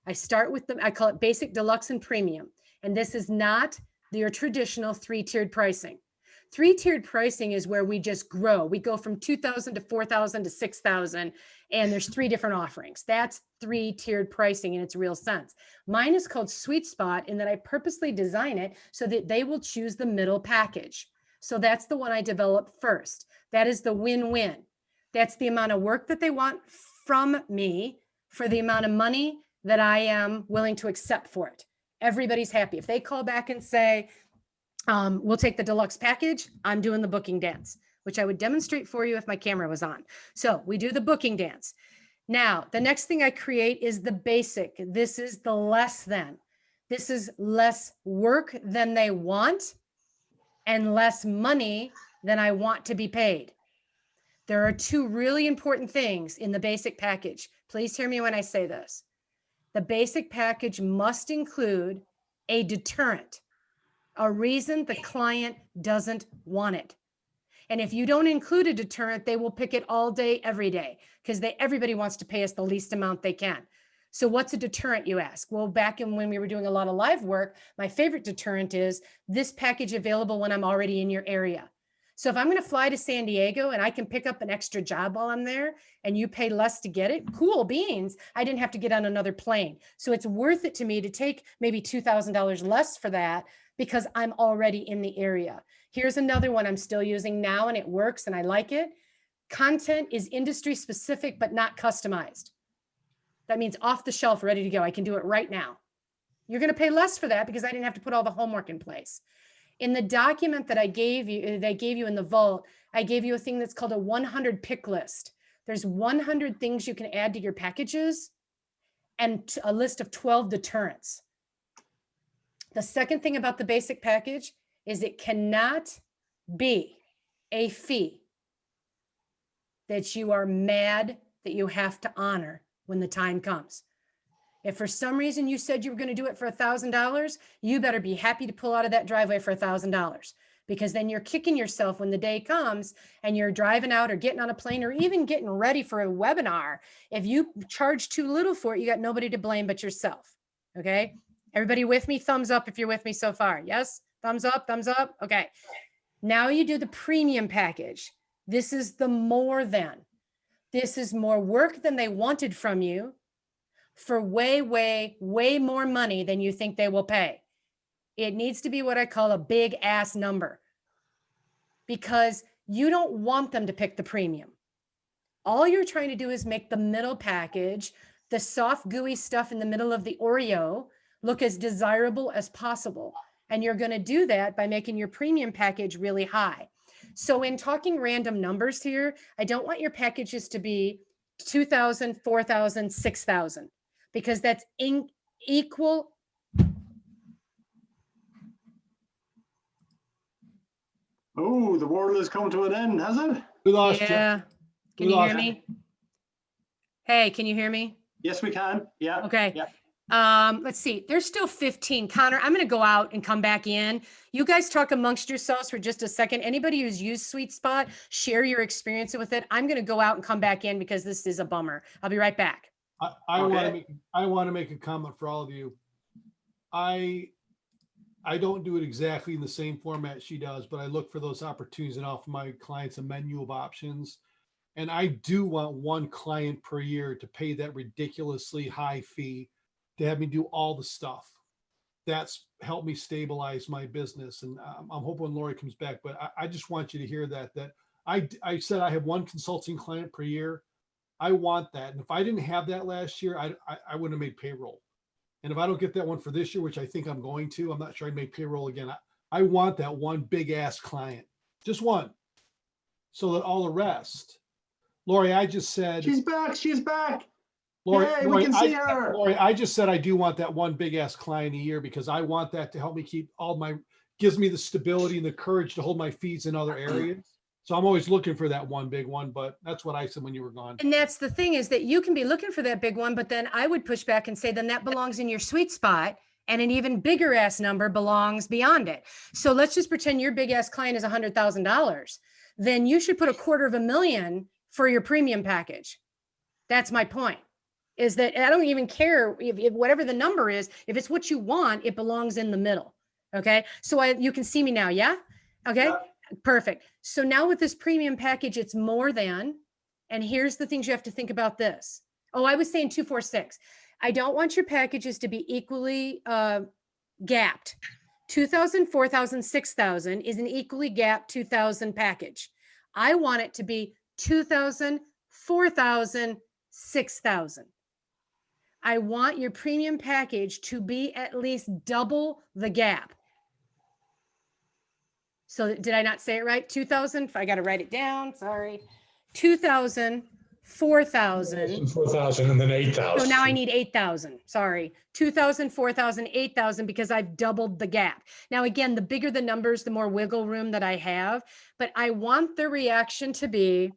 I start with I call it basic, deluxe, and premium. And this is not your traditional 3-tiered pricing. 3-tiered pricing is where we just grow. We go from 2,000 to 4,000 to 6,000, and there's 3 different offerings. That's 3-tiered pricing in its real sense. Mine is called Sweet Spot in that I purposely design it so that they will choose the middle package. So that's the one I developed first. That is the win-win. That's the amount of work that they want from me for the amount of money that I am willing to accept for it. Everybody's happy. If they call back and say, we'll take the deluxe package, I'm doing the booking dance, which I would demonstrate for you if my camera was on. So we do the booking dance. Now, the next thing I create is the basic. This is the less than. This is less work than they want and less money than I want to be paid. There are two really important things in the basic package. Please hear me when I say this. The basic package must include a deterrent, a reason the client doesn't want it. And if you don't include a deterrent, they will pick it all day, every day, because everybody wants to pay us the least amount they can. So what's a deterrent, you ask? Well, back when we were doing a lot of live work, my favorite deterrent is this package available when I'm already in your area. So if I'm going to fly to San Diego and I can pick up an extra job while I'm there and you pay less to get it, cool beans. I didn't have to get on another plane. So it's worth it to me to take maybe $2,000 less for that because I'm already in the area. Here's another one I'm still using now and it works and I like it. Content is industry specific, but not customized. That means off the shelf, ready to go. I can do it right now. You're going to pay less for that because I didn't have to put all the homework in place. In the document that I gave you, they gave you in the vault, I gave you a thing that's called a 100 pick list. There's 100 things you can add to your packages and a list of 12 deterrents. The second thing about the basic package is it cannot be a fee that you are mad that you have to honor when the time comes. If for some reason you said you were going to do it for $1,000, you better be happy to pull out of that driveway for $1,000, because then you're kicking yourself when the day comes and you're driving out or getting on a plane or even getting ready for a webinar. If you charge too little for it, you got nobody to blame but yourself. Okay. Everybody with me? Thumbs up if you're with me so far. Yes. Thumbs up, thumbs up. Okay. Now you do the premium package. This is the more than. This is more work than they wanted from you for way, way, way more money than you think they will pay. It needs to be what I call a big ass number, because you don't want them to pick the premium. All you're trying to do is make the middle package, the soft, gooey stuff in the middle of the Oreo, look as desirable as possible. And you're going to do that by making your premium package really high. So in talking random numbers here, I don't want your packages to be 2,000, 4,000, 6,000, because that's equal. Oh, the world has come to an end, has it? We lost you. Yeah. Can you hear me? Hey, can you hear me? Yes, we can. Yeah. Okay. Yeah. Let's see. There's still 15. Connor, I'm going to go out and come back in. You guys talk amongst yourselves for just a second. Anybody who's used Sweet Spot, share your experience with it. I'm going to go out and come back in because this is a bummer. I'll be right back. I want to make a comment for all of you. I don't do it exactly in the same format she does, but I look for those opportunities and offer my clients a menu of options. And I do want one client per year to pay that ridiculously high fee to have me do all the stuff. That's helped me stabilize my business. And I'm hoping when Laurie comes back, but I just want you to hear that I said I have one consulting client per year. I want that. And if I didn't have that last year, I wouldn't have made payroll. And if I don't get that one for this year, which I think I'm going to, I'm not sure I'd make payroll again. I want that one big ass client, just one, so that all the rest. Laurie, I just said. She's back. She's back. Laurie, Yay, we can see her. Laurie, I just said I do want that one big ass client a year because I want that to help me keep gives me the stability and the courage to hold my feet in other areas. So I'm always looking for that one big one, but that's what I said when you were gone. And that's the thing, is that you can be looking for that big one, but then I would push back and say, then that belongs in your sweet spot, and an even bigger ass number belongs beyond it. So let's just pretend your big ass client is $100,000. Then you should put $250,000 for your premium package. That's my point, is that I don't even care if whatever the number is, if it's what you want, it belongs in the middle. Okay. So you can see me now. Yeah. Okay. Yeah. Perfect. So now with this premium package, it's more than, and here's the things you have to think about this. Oh, I was saying 246. I don't want your packages to be equally gapped. 2,000, 4,000, 6,000 is an equally gapped 2,000 package. I want it to be 2,000, 4,000, 6,000. I want your premium package to be at least double the gap. So did I not say it right? 2,000, I got to write it down. Sorry. 2,000, 4,000. 4,000 and then 8,000. So now I need 8,000. Sorry. 2,000, 4,000, 8,000, because I've doubled the gap. Now, again, the bigger the numbers, the more wiggle room that I have. But I want the reaction to be,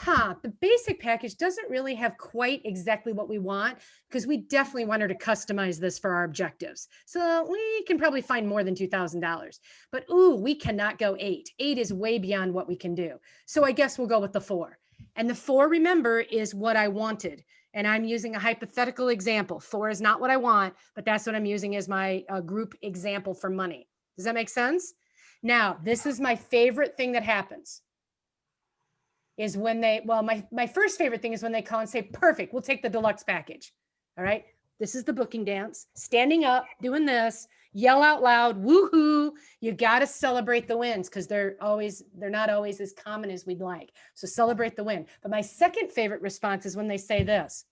the basic package doesn't really have quite exactly what we want, because we definitely want her to customize this for our objectives. So we can probably find more than $2,000, but ooh, we cannot go 8. 8 is way beyond what we can do. So I guess we'll go with the 4. And the 4, remember, is what I wanted. And I'm using a hypothetical example. 4 is not what I want, but that's what I'm using as my group example for money. Does that make sense? Now, this is my favorite thing that happens. Is when they, well, my first favorite thing is when they call and say, perfect, we'll take the deluxe package. All right. This is the booking dance, standing up, doing this, yell out loud, woohoo. You got to celebrate the wins, because they're not always as common as we'd like. So celebrate the win. But my second favorite response is when they say this: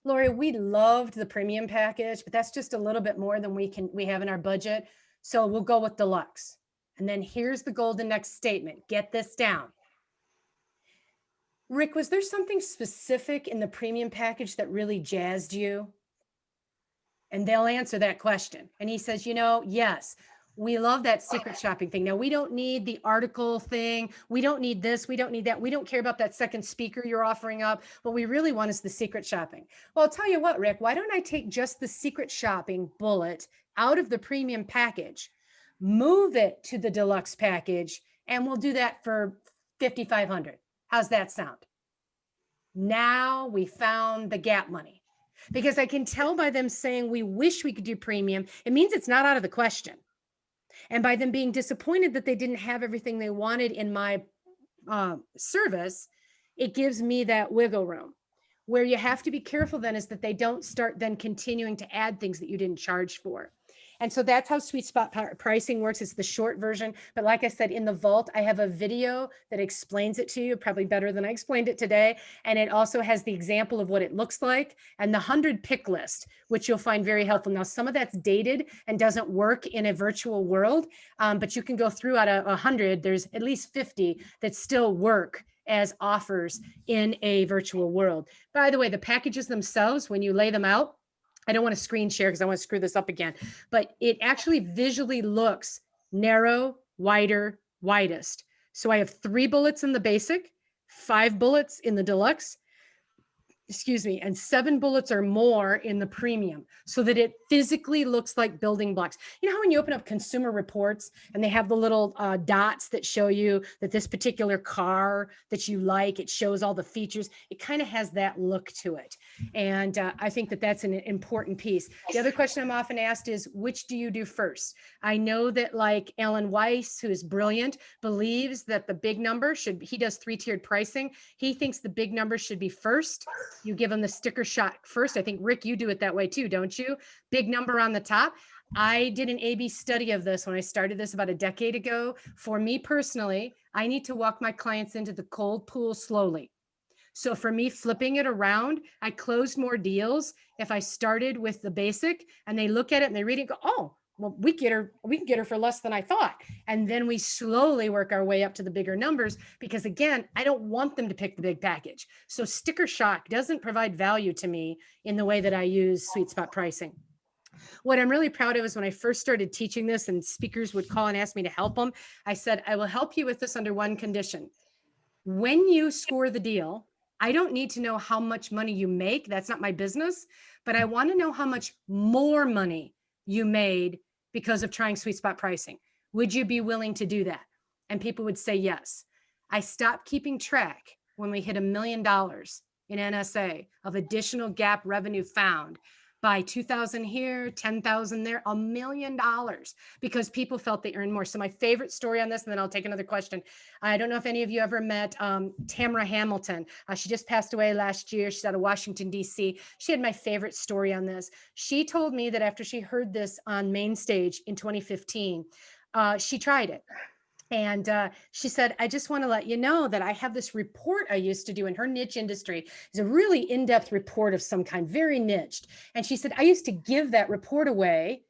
Laurie, we loved the premium package, but that's just a little bit more than we have in our budget. So we'll go with deluxe. And then here's the golden next statement. Get this down. Rick, was there something specific in the premium package that really jazzed you? And they'll answer that question. And he says, yes, we love that secret shopping thing. Now, we don't need the article thing. We don't need this. We don't need that. We don't care about that second speaker you're offering up. What we really want is the secret shopping. Well, I'll tell you what, Rick, why don't I take just the secret shopping bullet out of the premium package, move it to the deluxe package, and we'll do that for $5,500. How's that sound? Now we found the gap money, because I can tell by them saying we wish we could do premium, it means it's not out of the question. And by them being disappointed that they didn't have everything they wanted in my service, it gives me that wiggle room. Where you have to be careful then is that they don't start then continuing to add things that you didn't charge for. And so that's how sweet spot pricing works. It's the short version. But like I said, in the vault, I have a video that explains it to you, probably better than I explained it today. And it also has the example of what it looks like and the 100 pick list, which you'll find very helpful. Now, some of that's dated and doesn't work in a virtual world, but you can go through out of 100, there's at least 50 that still work as offers in a virtual world. By the way, the packages themselves, when you lay them out, I don't want to screen share because I want to screw this up again, but it actually visually looks narrow, wider, widest. So I have 3 bullets in the basic, 5 bullets in the deluxe, and 7 bullets or more in the premium, so that it physically looks like building blocks. You know how when you open up Consumer Reports and they have the little dots that show you that this particular car that you like, it shows all the features. It kind of has that look to it. And I think that that's an important piece. The other question I'm often asked is, which do you do first? I know that like Alan Weiss, who is brilliant, believes that the big number he does 3-tiered pricing. He thinks the big number should be first. You give them the sticker shock first. I think, Rick, you do it that way too, don't you? Big number on the top. I did an A/B study of this when I started this about a decade ago. For me personally, I need to walk my clients into the cold pool slowly. So for me, flipping it around, I closed more deals if I started with the basic and they look at it and they read it and go, oh, well, we can get her for less than I thought. And then we slowly work our way up to the bigger numbers, because again, I don't want them to pick the big package. So sticker shock doesn't provide value to me in the way that I use sweet spot pricing. What I'm really proud of is when I first started teaching this and speakers would call and ask me to help them, I said, I will help you with this under one condition. When you score the deal, I don't need to know how much money you make. That's not my business, but I want to know how much more money you made because of trying sweet spot pricing. Would you be willing to do that? And people would say yes. I stopped keeping track when we hit $1 million in NSA of additional gap revenue found. By 2,000 here, 10,000 there, $1 million, because people felt they earned more. So my favorite story on this, and then I'll take another question. I don't know if any of you ever met Tamara Hamilton. She just passed away last year. She's out of Washington, D.C. She had my favorite story on this. She told me that after she heard this on main stage in 2015, she tried it. And she said, I just want to let you know that I have this report I used to do in her niche industry. It's a really in-depth report of some kind, very niched. And she said, I used to give that report away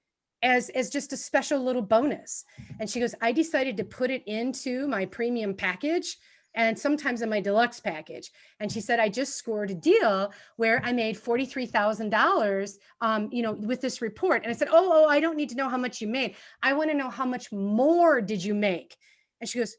as just a special little bonus. And she goes, I decided to put it into my premium package and sometimes in my deluxe package. And she said, I just scored a deal where I made $43,000, with this report. And I said, oh, I don't need to know how much you made. I want to know how much more did you make? And she goes,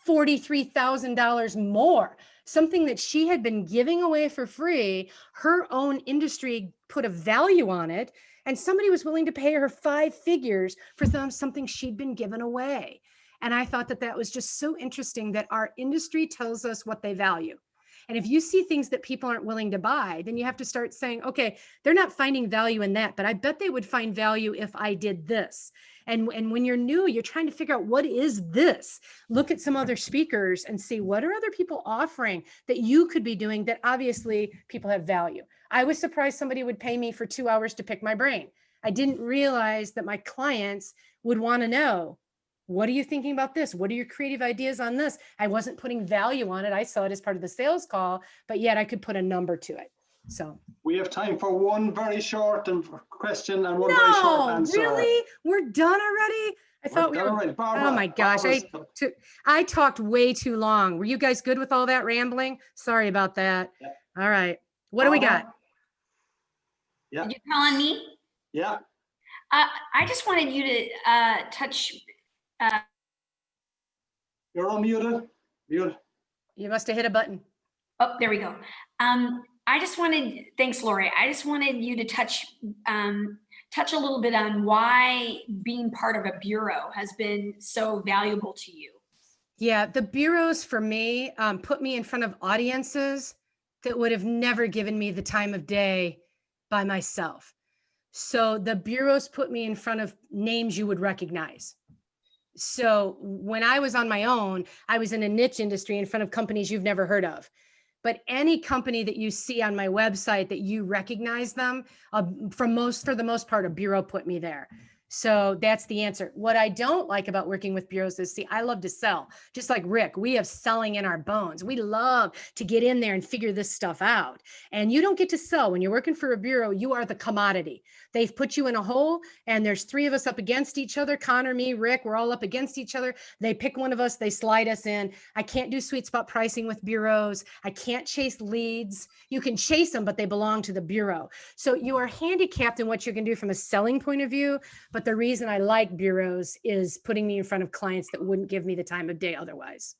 $43,000 more, something that she had been giving away for free. Her own industry put a value on it, and somebody was willing to pay her 5 figures for something she'd been given away. And I thought that that was just so interesting that our industry tells us what they value. And if you see things that people aren't willing to buy, then you have to start saying, okay, they're not finding value in that, but I bet they would find value if I did this. And when you're new, you're trying to figure out what is this? Look at some other speakers and see what are other people offering that you could be doing that obviously people have value. I was surprised somebody would pay me for 2 hours to pick my brain. I didn't realize that my clients would want to know, what are you thinking about this? What are your creative ideas on this? I wasn't putting value on it. I saw it as part of the sales call, but yet I could put a number to it. So we have time for one very short question and one very short answer. Really? We're done already? I thought we were. Barbara, oh my gosh, I talked way too long. Were you guys good with all that rambling? Sorry about that. Yeah. All right. What do we got? Yeah. Are you calling me? Yeah. I just wanted you to touch. You're unmuted. Mute. You must have hit a button. Oh, there we go. Thanks, Laurie. I just wanted you to touch a little bit on why being part of a bureau has been so valuable to you. Yeah, the bureaus for me put me in front of audiences that would have never given me the time of day by myself. So the bureaus put me in front of names you would recognize. So when I was on my own, I was in a niche industry in front of companies you've never heard of. But any company that you see on my website that you recognize them, for the most part, a bureau put me there. So that's the answer. What I don't like about working with bureaus is, see, I love to sell. Just like Rick, we have selling in our bones. We love to get in there and figure this stuff out. And you don't get to sell. When you're working for a bureau, you are the commodity. They've put you in a hole and there's 3 of us up against each other. Connor, me, Rick, we're all up against each other. They pick one of us, they slide us in. I can't do sweet spot pricing with bureaus. I can't chase leads. You can chase them, but they belong to the bureau. So you are handicapped in what you can do from a selling point of view. But the reason I like bureaus is putting me in front of clients that wouldn't give me the time of day otherwise.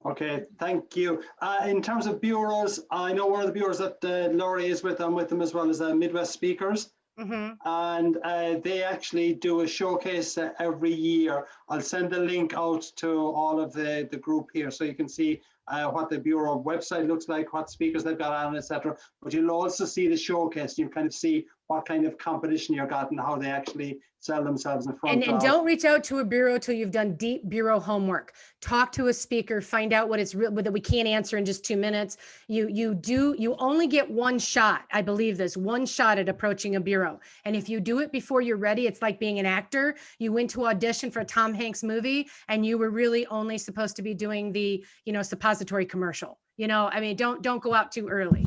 Okay, thank you. In terms of bureaus, I know one of the bureaus that Laurie is with. I'm with them as well as Midwest Speakers. Mm-hmm. And they actually do a showcase every year. I'll send the link out to all of the group here so you can see what the bureau website looks like, what speakers they've got on, etc. But you'll also see the showcase. You kind of see what kind of competition you've got and how they actually sell themselves in front of. And don't reach out to a bureau till you've done deep bureau homework. Talk to a speaker, find out what it's real, that we can't answer in just 2 minutes. You only get one shot. I believe this, one shot at approaching a bureau. And if you do it before you're ready, it's like being an actor. You went to audition for a Tom Hanks movie and you were really only supposed to be doing the, suppository commercial. I mean, don't go out too early.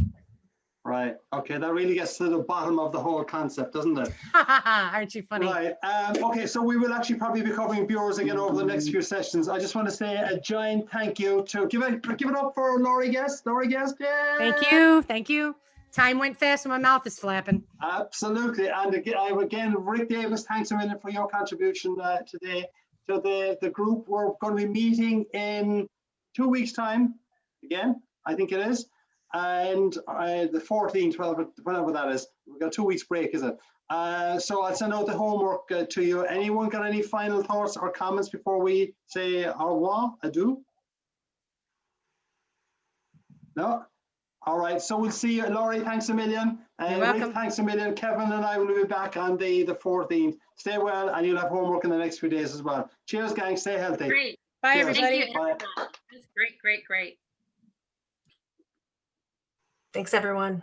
Right. Okay. That really gets to the bottom of the whole concept, doesn't it? Aren't you funny? Right. Okay. So we will actually probably be covering bureaus again over the next few sessions. I just want to say a giant thank you to give it up for Laurie Guest. Laurie Guest. Yeah. Thank you. Thank you. Time went fast and my mouth is flapping. Absolutely. And again, Rick Davis, thanks a million for your contribution today to the group. We're going to be meeting in 2 weeks' time again, I think it is. And the 14th, whenever that is, we've got 2 weeks break, is it? So I'll send out the homework to you. Anyone got any final thoughts or comments before we say au revoir, adieu? No? All right, so we'll see you. Laurie, thanks a million. You're welcome. Rick, thanks a million. Kevin and I will be back on the 14th. Stay well, and you'll have homework in the next few days as well. Cheers, gang. Stay healthy. Great. Bye, Cheers. everybody. Thank you. Bye. That's great, great, great. Thanks, everyone.